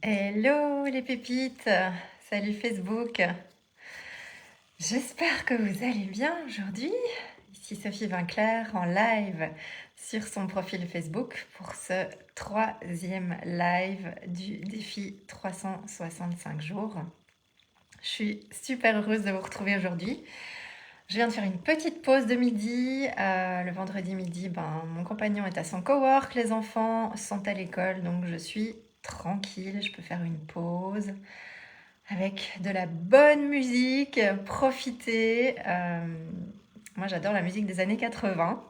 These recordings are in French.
Hello les pépites, salut Facebook. J'espère que vous allez bien aujourd'hui. Ici Sophie Vinclair en live sur son profil Facebook pour ce troisième live du défi 365 jours. Je suis super heureuse de vous retrouver aujourd'hui. Je viens de faire une petite pause de midi. Le vendredi midi, mon compagnon est à son cowork, les enfants sont à l'école, donc je suis tranquille, je peux faire une pause avec de la bonne musique, profiter. Moi, j'adore la musique des années 80.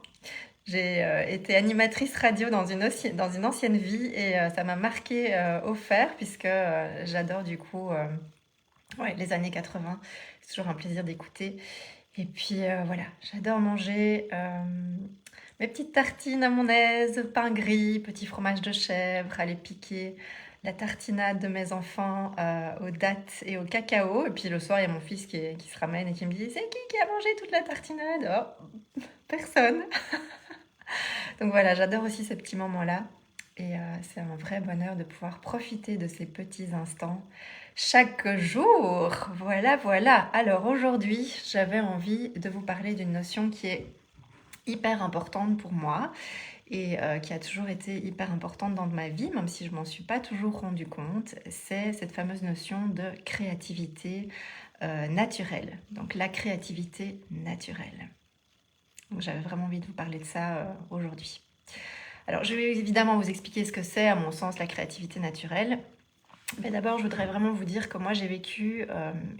J'ai été animatrice radio dans une ancienne vie et ça m'a marqué au fer puisque j'adore du coup ouais, les années 80. C'est toujours un plaisir d'écouter. Et puis voilà, j'adore manger mes petites tartines à mon aise, pain gris, petit fromage de chèvre, aller piquer la tartinade de mes enfants aux dattes et au cacao. Et puis le soir, il y a mon fils qui se ramène et qui me dit: c'est qui a mangé toute la tartinade? Oh, personne. Donc voilà, j'adore aussi ces petits moments-là. Et c'est un vrai bonheur de pouvoir profiter de ces petits instants chaque jour. Voilà, voilà. Alors aujourd'hui, j'avais envie de vous parler d'une notion qui est hyper importante pour moi et qui a toujours été hyper importante dans ma vie, même si je m'en suis pas toujours rendu compte. C'est cette fameuse notion de créativité naturelle. Donc la créativité naturelle. Donc j'avais vraiment envie de vous parler de ça aujourd'hui. Alors, je vais évidemment vous expliquer ce que c'est, à mon sens, la créativité naturelle. Mais d'abord, je voudrais vraiment vous dire que moi, j'ai vécu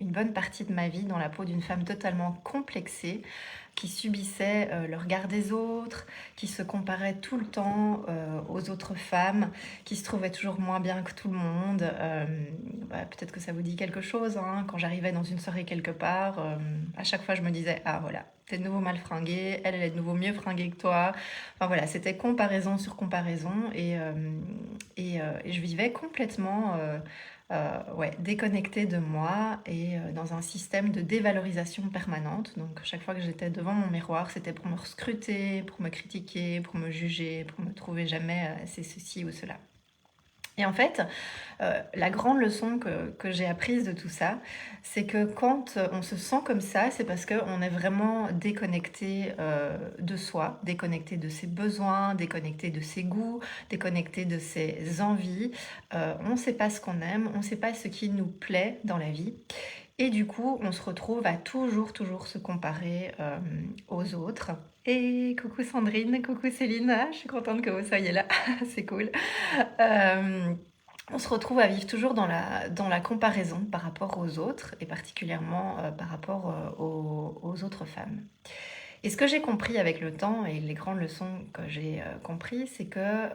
une bonne partie de ma vie dans la peau d'une femme totalement complexée, qui subissait le regard des autres, qui se comparait tout le temps aux autres femmes, qui se trouvait toujours moins bien que tout le monde. Peut-être que ça vous dit quelque chose, hein. Quand j'arrivais dans une soirée quelque part, à chaque fois je me disais: ah voilà, t'es de nouveau mal fringuée, elle est de nouveau mieux fringuée que toi. Enfin voilà, c'était comparaison sur comparaison et je vivais complètement ouais, déconnectée de moi et dans un système de dévalorisation permanente. Donc chaque fois que j'étais devant mon miroir, c'était pour me scruter, pour me critiquer, pour me juger, pour me trouver jamais c'est ceci ou cela. Et en fait, la grande leçon que j'ai apprise de tout ça, c'est que quand on se sent comme ça, c'est parce qu'on est vraiment déconnecté de soi, déconnecté de ses besoins, déconnecté de ses goûts, déconnecté de ses envies. On ne sait pas ce qu'on aime, on ne sait pas ce qui nous plaît dans la vie. Et du coup, on se retrouve à toujours se comparer aux autres. Et coucou Sandrine, coucou Céline, je suis contente que vous soyez là, c'est cool. Euh, on se retrouve à vivre toujours dans la comparaison par rapport aux autres et particulièrement par rapport aux autres femmes. Et ce que j'ai compris avec le temps et les grandes leçons que j'ai compris, c'est que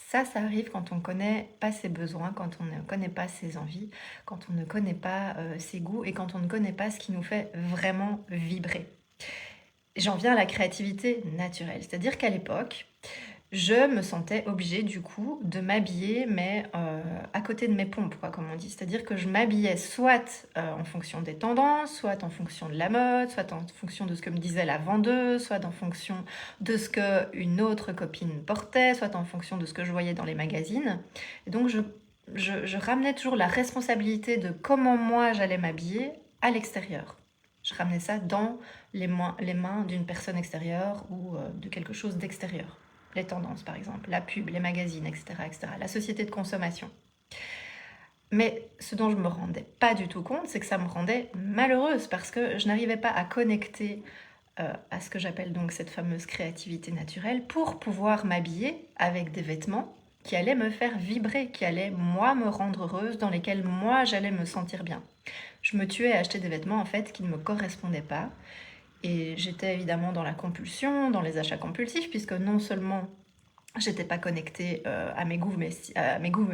ça arrive quand on ne connaît pas ses besoins, quand on ne connaît pas ses envies, quand on ne connaît pas ses goûts et quand on ne connaît pas ce qui nous fait vraiment vibrer. J'en viens à la créativité naturelle, c'est-à-dire qu'à l'époque, je me sentais obligée du coup de m'habiller, mais à côté de mes pompes, quoi, comme on dit. C'est-à-dire que je m'habillais soit en fonction des tendances, soit en fonction de la mode, soit en fonction de ce que me disait la vendeuse, soit en fonction de ce qu'une autre copine portait, soit en fonction de ce que je voyais dans les magazines. Et donc je ramenais toujours la responsabilité de comment moi j'allais m'habiller à l'extérieur. Je ramenais ça dans les mains d'une personne extérieure ou de quelque chose d'extérieur. Les tendances, par exemple, la pub, les magazines, etc., etc., la société de consommation. Mais ce dont je me rendais pas du tout compte, c'est que ça me rendait malheureuse parce que je n'arrivais pas à connecter à ce que j'appelle donc cette fameuse créativité naturelle pour pouvoir m'habiller avec des vêtements qui allaient me faire vibrer, qui allaient moi me rendre heureuse, dans lesquels moi j'allais me sentir bien. Je me tuais à acheter des vêtements en fait qui ne me correspondaient pas et j'étais évidemment dans la compulsion, dans les achats compulsifs, puisque non seulement j'étais pas connectée à mes goûts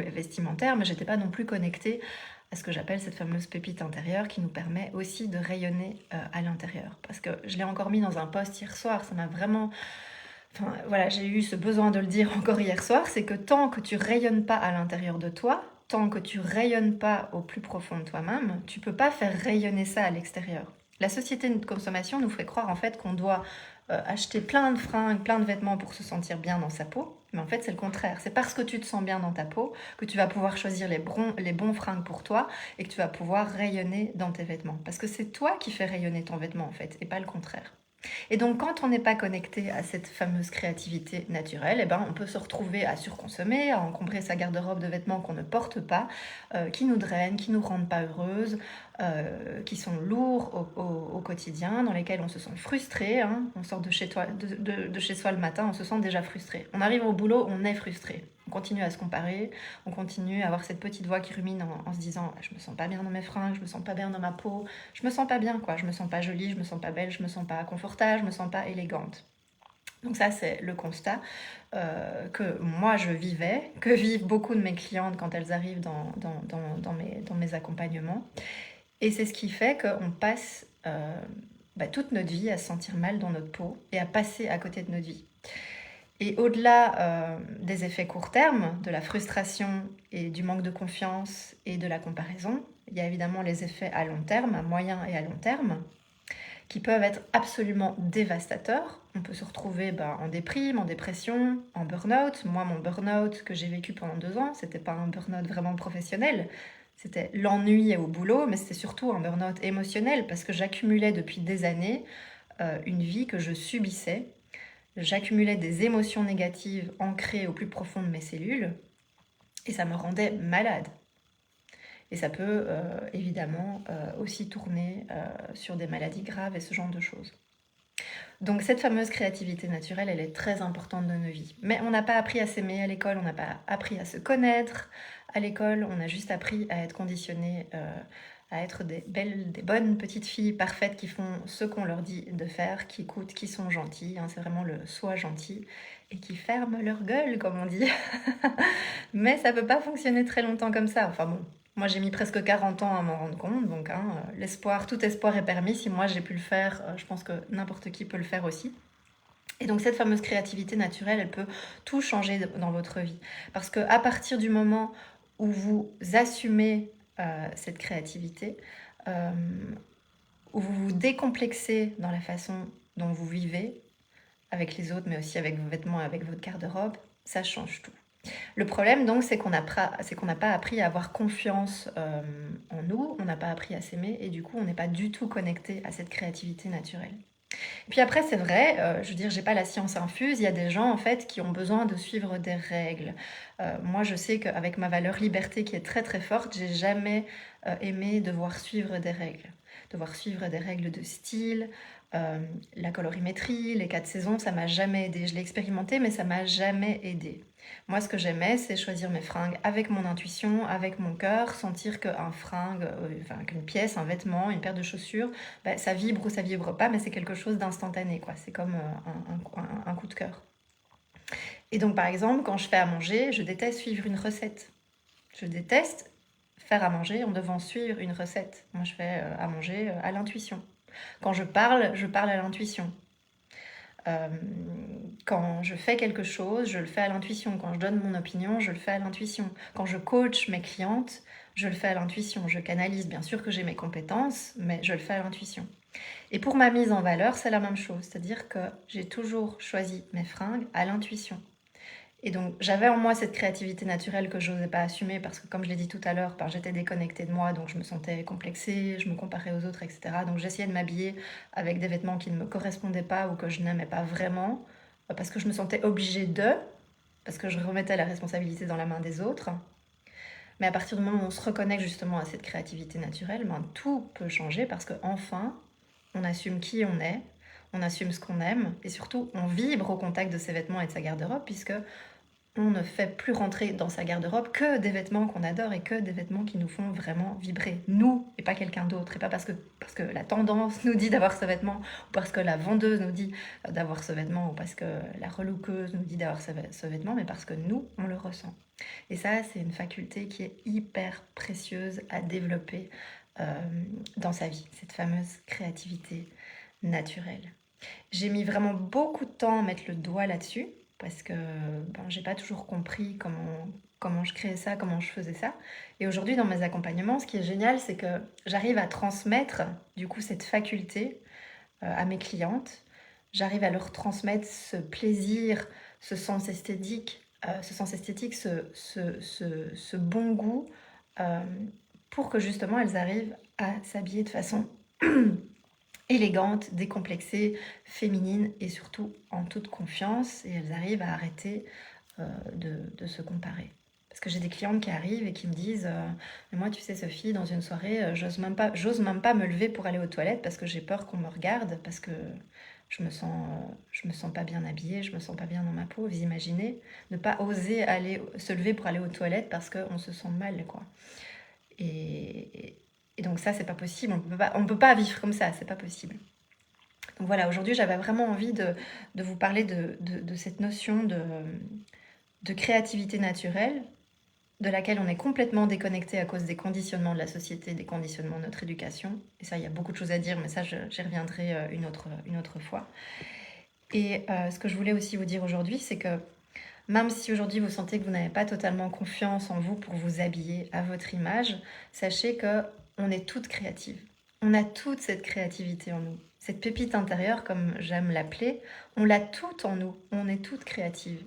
vestimentaires, mais j'étais pas non plus connectée à ce que j'appelle cette fameuse pépite intérieure qui nous permet aussi de rayonner à l'intérieur. Parce que je l'ai encore mis dans un post hier soir, ça m'a vraiment... Enfin voilà, j'ai eu ce besoin de le dire encore hier soir, c'est que tant que tu rayonnes pas à l'intérieur de toi, tant que tu rayonnes pas au plus profond de toi-même, tu peux pas faire rayonner ça à l'extérieur. La société de consommation nous fait croire en fait qu'on doit acheter plein de fringues, plein de vêtements pour se sentir bien dans sa peau. Mais en fait, c'est le contraire. C'est parce que tu te sens bien dans ta peau que tu vas pouvoir choisir les bons fringues pour toi et que tu vas pouvoir rayonner dans tes vêtements. Parce que c'est toi qui fais rayonner ton vêtement, en fait, et pas le contraire. Et donc, quand on n'est pas connecté à cette fameuse créativité naturelle, eh ben, on peut se retrouver à surconsommer, à encombrer sa garde-robe de vêtements qu'on ne porte pas, qui nous drainent, qui nous rendent pas heureuses, qui sont lourds au quotidien, dans lesquels on se sent frustré. Hein. On sort de de chez soi le matin, on se sent déjà frustré. On arrive au boulot, on est frustré. On continue à se comparer, on continue à avoir cette petite voix qui rumine en se disant je me sens pas bien dans mes fringues, je me sens pas bien dans ma peau, je me sens pas bien quoi, je me sens pas jolie, je me sens pas belle, je me sens pas confortable, je me sens pas élégante. Donc ça c'est le constat que moi je vivais, que vivent beaucoup de mes clientes quand elles arrivent dans mes accompagnements. Et c'est ce qui fait qu'on passe toute notre vie à se sentir mal dans notre peau et à passer à côté de notre vie. Et au-delà des effets court terme, de la frustration et du manque de confiance et de la comparaison, il y a évidemment les effets à long terme, à moyen et à long terme, qui peuvent être absolument dévastateurs. On peut se retrouver en déprime, en dépression, en burn-out. Moi, mon burn-out que j'ai vécu pendant 2 ans, c'était pas un burn-out vraiment professionnel, c'était l'ennui au boulot, mais c'était surtout un burn-out émotionnel parce que j'accumulais depuis des années une vie que je subissais. J'accumulais des émotions négatives ancrées au plus profond de mes cellules et ça me rendait malade. Et ça peut évidemment aussi tourner sur des maladies graves et ce genre de choses. Donc cette fameuse créativité naturelle, elle est très importante dans nos vies. Mais on n'a pas appris à s'aimer à l'école, on n'a pas appris à se connaître à l'école, on a juste appris à être conditionné à être des bonnes petites filles parfaites qui font ce qu'on leur dit de faire, qui écoutent, qui sont gentilles. Hein, c'est vraiment le soi gentil et qui ferment leur gueule, comme on dit. Mais ça peut pas fonctionner très longtemps comme ça. Enfin bon, moi j'ai mis presque 40 ans à m'en rendre compte, donc tout espoir est permis. Si moi j'ai pu le faire, je pense que n'importe qui peut le faire aussi. Et donc cette fameuse créativité naturelle, elle peut tout changer dans votre vie. Parce qu'à partir du moment où vous assumez cette créativité, où vous vous décomplexez dans la façon dont vous vivez, avec les autres, mais aussi avec vos vêtements, avec votre garde-robe, ça change tout. Le problème donc, c'est qu'on n'a pas appris à avoir confiance en nous, on n'a pas appris à s'aimer, et du coup, on n'est pas du tout connecté à cette créativité naturelle. Et puis après, c'est vrai, je veux dire, j'ai pas la science infuse, il y a des gens en fait qui ont besoin de suivre des règles. Moi, je sais qu'avec ma valeur liberté qui est très très forte, j'ai jamais aimé devoir suivre des règles. Devoir suivre des règles de style, la colorimétrie, les 4 saisons, ça m'a jamais aidé. Je l'ai expérimenté, mais ça m'a jamais aidé. Moi, ce que j'aimais, c'est choisir mes fringues avec mon intuition, avec mon cœur, sentir qu'une pièce, un vêtement, une paire de chaussures, ça vibre ou ça vibre pas, mais c'est quelque chose d'instantané, quoi. C'est comme un coup de cœur. Et donc, par exemple, quand je fais à manger, je déteste suivre une recette. Je déteste faire à manger en devant suivre une recette. Moi, je fais à manger à l'intuition. Quand je parle à l'intuition. Quand je fais quelque chose, je le fais à l'intuition. Quand je donne mon opinion, je le fais à l'intuition. Quand je coach mes clientes, je le fais à l'intuition. Je canalise, bien sûr que j'ai mes compétences, mais je le fais à l'intuition. Et pour ma mise en valeur, c'est la même chose. C'est-à-dire que j'ai toujours choisi mes fringues à l'intuition. Et donc, j'avais en moi cette créativité naturelle que je n'osais pas assumer parce que, comme je l'ai dit tout à l'heure, j'étais déconnectée de moi, donc je me sentais complexée, je me comparais aux autres, etc. Donc, j'essayais de m'habiller avec des vêtements qui ne me correspondaient pas ou que je n'aimais pas vraiment parce que je me sentais obligée parce que je remettais la responsabilité dans la main des autres. Mais à partir du moment où on se reconnecte justement à cette créativité naturelle, tout peut changer parce qu'enfin, on assume qui on assume ce qu'on aime et surtout, on vibre au contact de ses vêtements et de sa garde-robe puisque on ne fait plus rentrer dans sa garde-robe que des vêtements qu'on adore et que des vêtements qui nous font vraiment vibrer, nous et pas quelqu'un d'autre. Et pas parce que la tendance nous dit d'avoir ce vêtement, ou parce que la vendeuse nous dit d'avoir ce vêtement, ou parce que la relookeuse nous dit d'avoir ce vêtement, mais parce que nous, on le ressent. Et ça, c'est une faculté qui est hyper précieuse à développer dans sa vie, cette fameuse créativité naturelle. J'ai mis vraiment beaucoup de temps à mettre le doigt là-dessus, parce que j'ai pas toujours compris comment je créais ça, comment je faisais ça. Et aujourd'hui, dans mes accompagnements, ce qui est génial, c'est que j'arrive à transmettre du coup cette faculté à mes clientes j'arrive à leur transmettre ce plaisir, ce sens esthétique, ce bon goût, euh, pour que justement elles arrivent à s'habiller de façon élégante, décomplexée, féminine et surtout en toute confiance, et elles arrivent à arrêter de se comparer. Parce que j'ai des clientes qui arrivent et qui me disent mais moi tu sais Sophie, dans une soirée, j'ose même pas me lever pour aller aux toilettes parce que j'ai peur qu'on me regarde, parce que je me sens pas bien habillée, je me sens pas bien dans ma peau. Vous imaginez ne pas oser se lever pour aller aux toilettes parce qu'on se sent mal, quoi. Et, et donc ça, c'est pas possible. On peut pas vivre comme ça, c'est pas possible. Donc voilà, aujourd'hui, j'avais vraiment envie de vous parler de cette notion de créativité naturelle, de laquelle on est complètement déconnecté à cause des conditionnements de la société, des conditionnements de notre éducation. Et ça, il y a beaucoup de choses à dire, mais ça, j'y reviendrai une autre fois. Et ce que je voulais aussi vous dire aujourd'hui, c'est que même si aujourd'hui vous sentez que vous n'avez pas totalement confiance en vous pour vous habiller à votre image, sachez que on est toutes créatives. On a toute cette créativité en nous. Cette pépite intérieure, comme j'aime l'appeler, on l'a toute en nous. On est toutes créatives.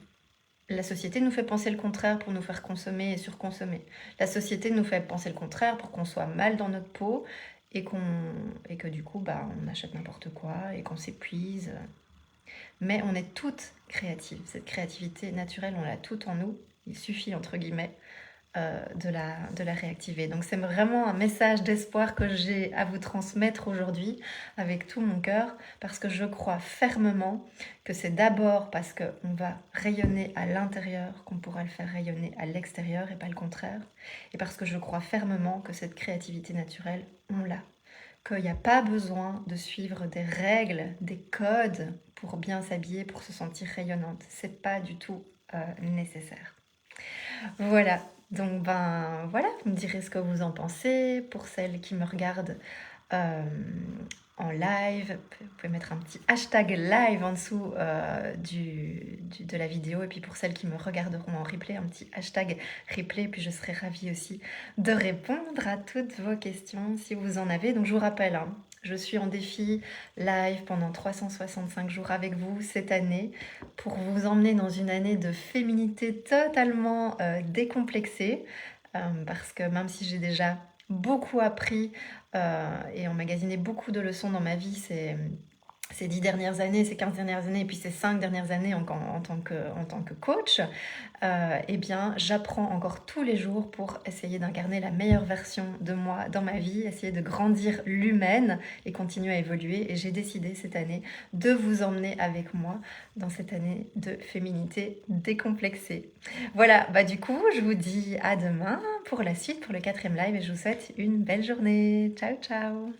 La société nous fait penser le contraire pour nous faire consommer et surconsommer. La société nous fait penser le contraire pour qu'on soit mal dans notre peau et que du coup, on achète n'importe quoi et qu'on s'épuise. Mais on est toutes créatives. Cette créativité naturelle, on l'a toute en nous. Il suffit, entre guillemets, de la réactiver. Donc c'est vraiment un message d'espoir que j'ai à vous transmettre aujourd'hui avec tout mon cœur, parce que je crois fermement que c'est d'abord parce qu'on va rayonner à l'intérieur qu'on pourra le faire rayonner à l'extérieur et pas le contraire. Et parce que je crois fermement que cette créativité naturelle, on l'a. Qu'il n'y a pas besoin de suivre des règles, des codes pour bien s'habiller, pour se sentir rayonnante. C'est pas du tout nécessaire. Voilà, donc voilà, vous me direz ce que vous en pensez. Pour celles qui me regardent euh, en live, vous pouvez mettre un petit hashtag live en dessous de la vidéo. Et puis pour celles qui me regarderont en replay, un petit hashtag replay. Puis je serai ravie aussi de répondre à toutes vos questions si vous en avez. Donc je vous rappelle, hein, je suis en défi live pendant 365 jours avec vous cette année pour vous emmener dans une année de féminité totalement décomplexée. Parce que même si j'ai déjà beaucoup appris et emmagasiné beaucoup de leçons dans ma vie ces 10 dernières années, ces 15 dernières années, et puis ces 5 dernières années en tant que coach, eh bien, j'apprends encore tous les jours pour essayer d'incarner la meilleure version de moi dans ma vie, essayer de grandir l'humaine et continuer à évoluer. Et j'ai décidé cette année de vous emmener avec moi dans cette année de féminité décomplexée. Voilà, du coup, je vous dis à demain pour la suite, pour le 4e live, et je vous souhaite une belle journée. Ciao, ciao!